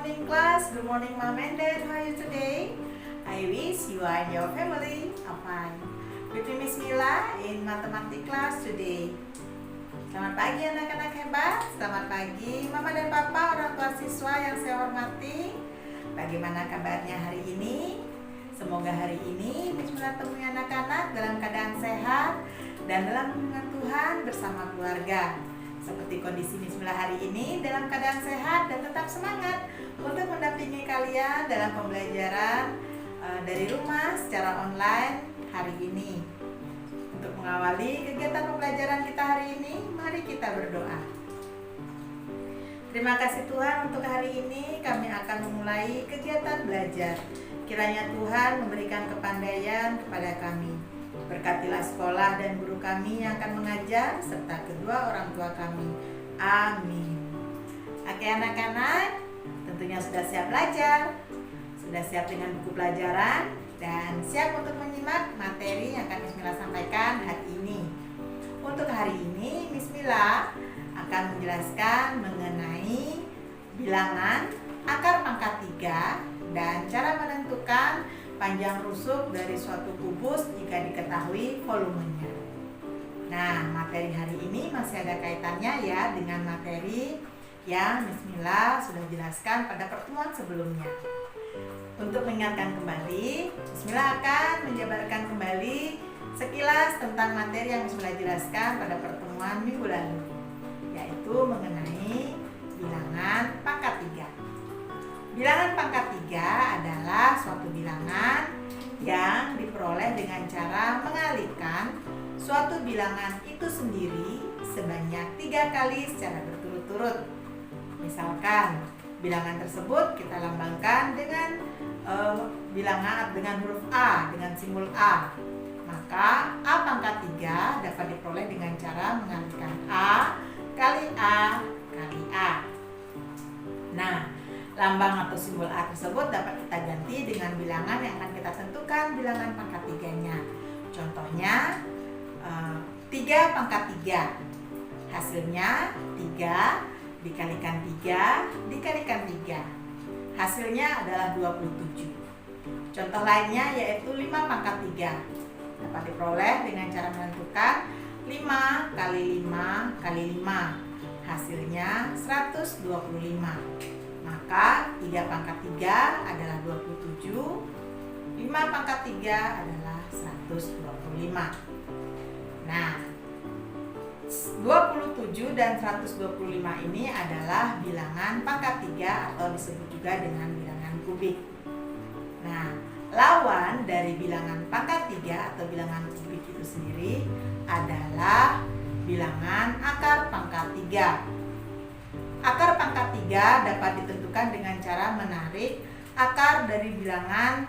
morning class. Good morning mom and dad. How are you today? I wish you and your family are fine. With me Miss Mila in mathematics class today. Selamat pagi anak-anak hebat. Selamat pagi mama dan papa, orang tua siswa yang saya hormati. Bagaimana kabarnya hari ini? Semoga hari ini Miss Mila temui anak-anak dalam keadaan sehat dan dalam lindungan Tuhan bersama keluarga. Seperti kondisi Miss Mila hari ini dalam keadaan sehat dan tetap semangat untuk mendampingi kalian dalam pembelajaran dari rumah secara online hari ini. Untuk mengawali kegiatan pembelajaran kita hari ini, mari kita berdoa. Terima kasih Tuhan, untuk hari ini kami akan memulai kegiatan belajar. Kiranya Tuhan memberikan kepandaian kepada kami. Berkatilah sekolah dan guru kami yang akan mengajar serta kedua orang tua kami. Amin. Oke anak-anak, tentunya sudah siap belajar, sudah siap dengan buku pelajaran, dan siap untuk menyimak materi yang akan Miss Mila sampaikan hari ini. Untuk hari ini Miss Mila akan menjelaskan mengenai bilangan akar pangkat 3 dan cara menentukan panjang rusuk dari suatu kubus jika diketahui volumenya. Nah, materi hari ini masih ada kaitannya ya dengan materi yang Miss Mila sudah jelaskan pada pertemuan sebelumnya. Untuk mengingatkan kembali, Miss Mila akan menjabarkan kembali sekilas tentang materi yang Miss Mila jelaskan pada pertemuan minggu lalu, yaitu mengenai bilangan pangkat 3. Bilangan pangkat 3 adalah suatu bilangan yang diperoleh dengan cara mengalihkan suatu bilangan itu sendiri sebanyak 3 kali secara berturut-turut. Misalkan bilangan tersebut kita lambangkan dengan bilangan dengan huruf A, dengan simbol A. Maka A pangkat 3 dapat diperoleh dengan cara mengalihkan A kali A kali A. Nah, lambang atau simbol A tersebut dapat kita ganti dengan bilangan yang akan kita tentukan bilangan pangkat 3-nya. Contohnya 3 pangkat 3. Hasilnya 3 dikalikan 3 dikalikan 3. Hasilnya adalah 27. Contoh lainnya yaitu 5 pangkat 3. Dapat diperoleh dengan cara menentukan 5 kali 5 kali 5. Hasilnya 125. Maka 3 pangkat 3 adalah 27, 5 pangkat 3 adalah 125. Nah, 27 dan 125 ini adalah bilangan pangkat 3 atau disebut juga dengan bilangan kubik. Nah, lawan dari bilangan pangkat 3 atau bilangan kubik itu sendiri adalah bilangan akar pangkat 3. Akar pangkat 3 dapat ditentukan dengan cara menarik akar dari bilangan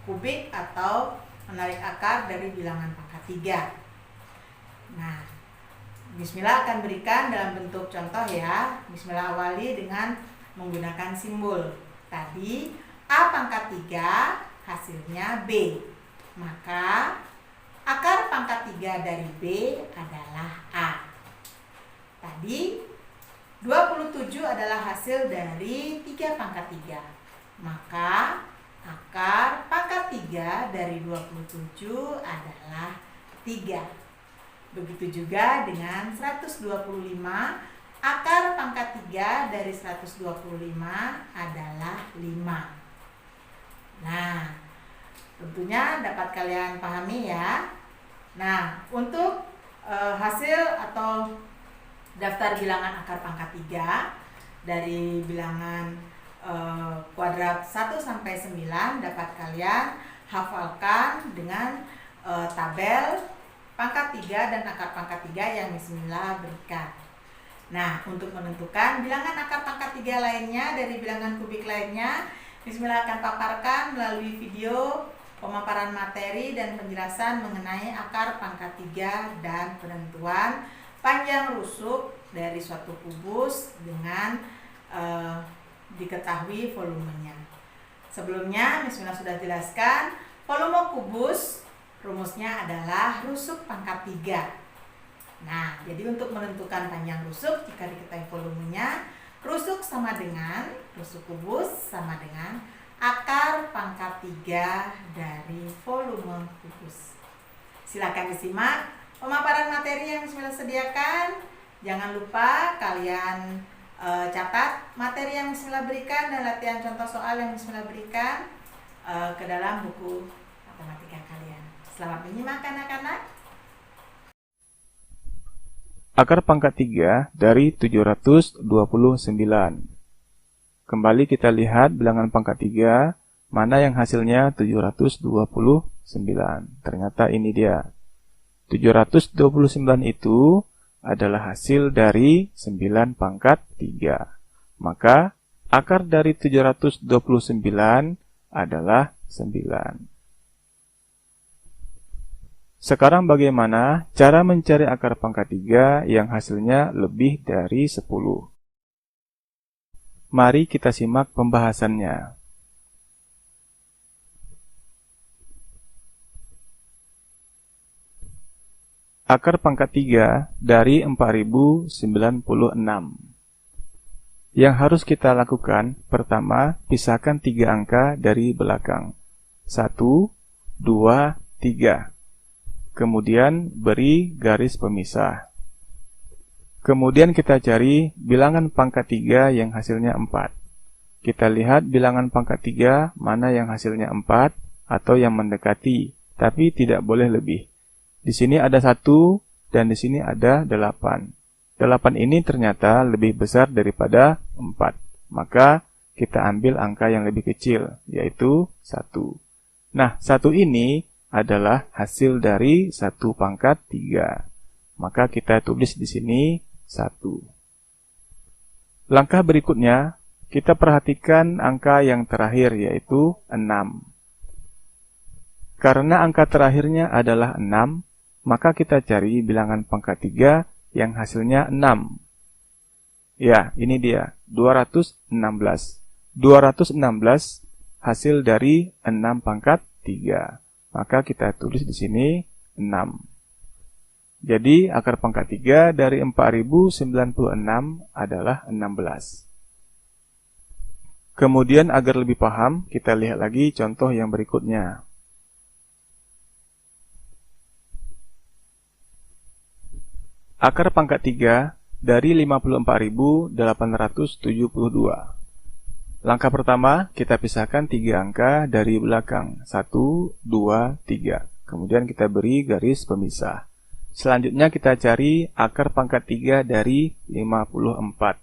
kubik atau menarik akar dari bilangan pangkat 3. Nah, Miss Mila akan berikan dalam bentuk contoh ya. Miss Mila awali dengan menggunakan simbol. Tadi A pangkat 3 hasilnya B. Maka akar pangkat 3 dari B adalah A. Tadi 27 adalah hasil dari 3 pangkat 3. Maka akar pangkat 3 dari 27 adalah 3. Begitu juga dengan 125, akar pangkat 3 dari 125 adalah 5. Nah, tentunya dapat kalian pahami ya. Nah, untuk hasil atau daftar bilangan akar pangkat 3 dari bilangan kuadrat 1 sampai 9 dapat kalian hafalkan dengan tabel pangkat 3 dan akar pangkat 3 yang Miss Mila berikan. Nah, untuk menentukan bilangan akar pangkat 3 lainnya dari bilangan kubik lainnya, Miss Mila akan paparkan melalui video pemaparan materi dan penjelasan mengenai akar pangkat 3 dan penentuan panjang rusuk dari suatu kubus dengan diketahui volumenya. Sebelumnya Miss Mila sudah jelaskan volume kubus rumusnya adalah rusuk pangkat 3. Nah, jadi untuk menentukan panjang rusuk jika diketahui volumenya, rusuk sama dengan akar pangkat 3 dari volume kubus. Silakan disimak pemaparan materi yang Bismillah sediakan. Jangan lupa kalian catat materi yang Bismillah berikan dan latihan contoh soal yang Bismillah berikan ke dalam buku matematika kalian. Selamat menyimak anak-anak. Akar pangkat 3 dari 729. Kembali kita lihat bilangan pangkat 3, mana yang hasilnya 729. Ternyata ini dia. 729 itu adalah hasil dari 9 pangkat 3. Maka akar dari 729 adalah 9. Sekarang bagaimana cara mencari akar pangkat 3 yang hasilnya lebih dari 10? Mari kita simak pembahasannya. Akar pangkat 3 dari 4096. Yang harus kita lakukan, pertama, pisahkan 3 angka dari belakang. 1, 2, 3. Kemudian beri garis pemisah. Kemudian kita cari bilangan pangkat 3 yang hasilnya 4. Kita lihat bilangan pangkat 3 mana yang hasilnya 4 atau yang mendekati, tapi tidak boleh lebih. Di sini ada 1 dan di sini ada 8. 8 ini ternyata lebih besar daripada 4. Maka kita ambil angka yang lebih kecil, yaitu 1. Nah, 1 ini adalah hasil dari 1 pangkat 3. Maka kita tulis di sini 1. Langkah berikutnya, kita perhatikan angka yang terakhir yaitu 6. Karena angka terakhirnya adalah 6, maka kita cari bilangan pangkat 3 yang hasilnya 6. Ya, ini dia, 216. 216 hasil dari 6 pangkat 3. Maka kita tulis di sini 6. Jadi akar pangkat 3 dari 4096 adalah 16. Kemudian agar lebih paham, kita lihat lagi contoh yang berikutnya. Akar pangkat 3 dari 54.872. Langkah pertama, kita pisahkan 3 angka dari belakang. 1, 2, 3. Kemudian kita beri garis pemisah. Selanjutnya kita cari akar pangkat 3 dari 54.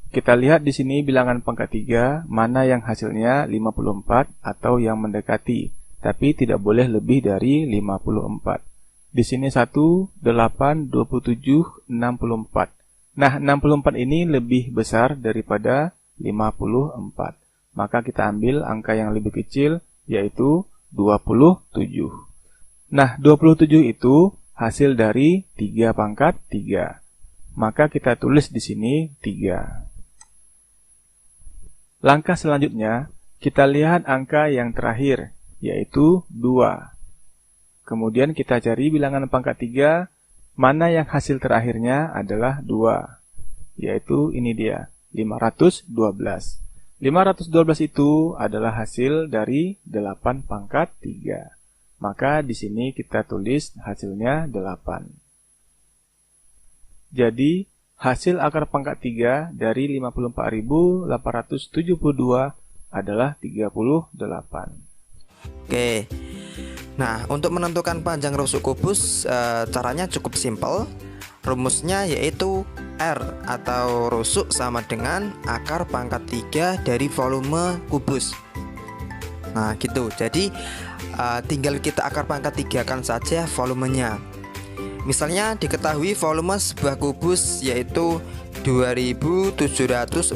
Kita lihat di sini bilangan pangkat 3, mana yang hasilnya 54 atau yang mendekati, tapi tidak boleh lebih dari 54. Di sini 1, 8, 27, 64. Nah, 64 ini lebih besar daripada 54. Maka kita ambil angka yang lebih kecil, yaitu 27. Nah, 27 itu hasil dari 3 pangkat 3. Maka kita tulis di sini 3. Langkah selanjutnya, kita lihat angka yang terakhir, yaitu 2. Kemudian kita cari bilangan pangkat 3, mana yang hasil terakhirnya adalah 2. Yaitu ini dia, 512. 512 itu adalah hasil dari 8 pangkat 3. Maka di sini kita tulis hasilnya 8. Jadi, hasil akar pangkat 3 dari 54.872 adalah 38. Oke. Nah, untuk menentukan panjang rusuk kubus, caranya cukup simpel. Rumusnya yaitu R atau rusuk sama dengan akar pangkat 3 dari volume kubus. Nah, gitu. Jadi, tinggal kita akar pangkat 3 kan saja volumenya. Misalnya diketahui volume sebuah kubus yaitu 2744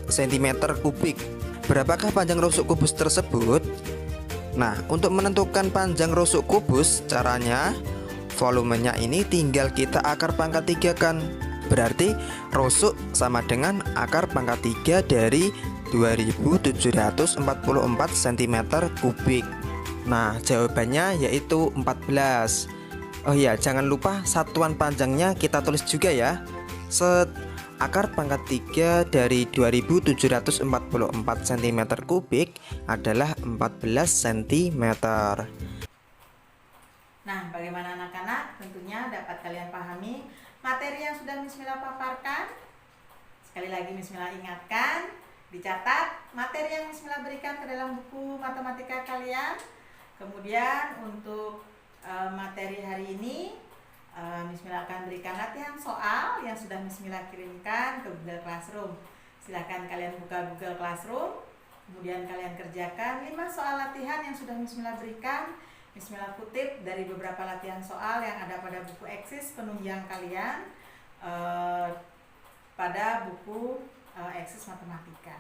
cm kubik. Berapakah panjang rusuk kubus tersebut? Nah, untuk menentukan panjang rusuk kubus, caranya volumenya ini tinggal kita akar pangkat 3 kan. Berarti rusuk sama dengan akar pangkat 3 dari 2744 cm kubik. Nah, jawabannya yaitu 14. Oh iya, jangan lupa satuan panjangnya kita tulis juga ya. Akar pangkat 3 dari 2744 cm kubik adalah 14 cm. Nah, bagaimana anak-anak? Tentunya dapat kalian pahami materi yang sudah Miss Mila paparkan. Sekali lagi Miss Mila ingatkan, dicatat materi yang Miss Mila berikan ke dalam buku matematika kalian. Kemudian untuk materi hari ini Miss Mila akan berikan latihan soal yang sudah Miss Mila kirimkan ke Google Classroom. Silakan kalian buka Google Classroom, kemudian kalian kerjakan 5 soal latihan yang sudah Miss Mila berikan. Miss Mila kutip dari beberapa latihan soal yang ada pada buku eksis penunjang kalian pada buku eksis matematika.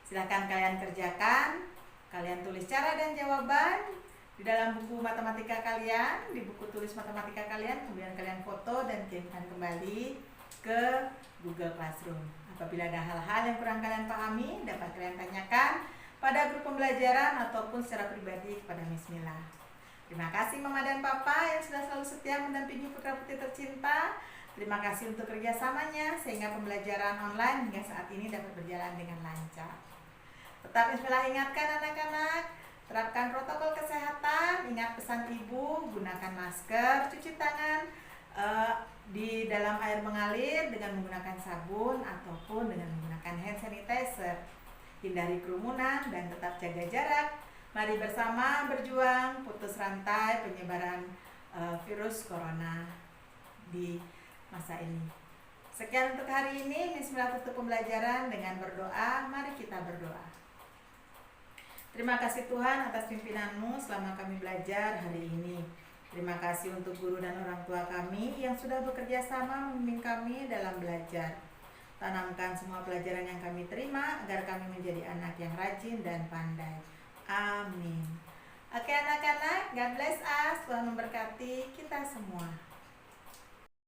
Silakan kalian kerjakan, kalian tulis cara dan jawaban di dalam buku matematika kalian, di buku tulis matematika kalian, kemudian kalian foto dan kirimkan kembali ke Google Classroom. Apabila ada hal-hal yang kurang kalian pahami, dapat kalian tanyakan pada grup pembelajaran ataupun secara pribadi kepada Miss Mila. Terima kasih Mama dan Papa yang sudah selalu setia mendampingi putra putri tercinta. Terima kasih untuk kerjasamanya sehingga pembelajaran online hingga saat ini dapat berjalan dengan lancar. Tetap Miss Mila ingatkan anak-anak, terapkan protokol kesehatan, ingat pesan ibu, gunakan masker, cuci tangan di dalam air mengalir dengan menggunakan sabun ataupun dengan menggunakan hand sanitizer. Hindari kerumunan dan tetap jaga jarak. Mari bersama berjuang putus rantai penyebaran virus corona di masa ini. Sekian untuk hari ini, Miss Mila tutup pembelajaran dengan berdoa. Mari kita berdoa. Terima kasih Tuhan atas pimpinanmu selama kami belajar hari ini. Terima kasih untuk guru dan orang tua kami yang sudah bekerja sama membimbing kami dalam belajar. Tanamkan semua pelajaran yang kami terima agar kami menjadi anak yang rajin dan pandai. Amin. Oke anak-anak, God bless us. Tuhan memberkati kita semua.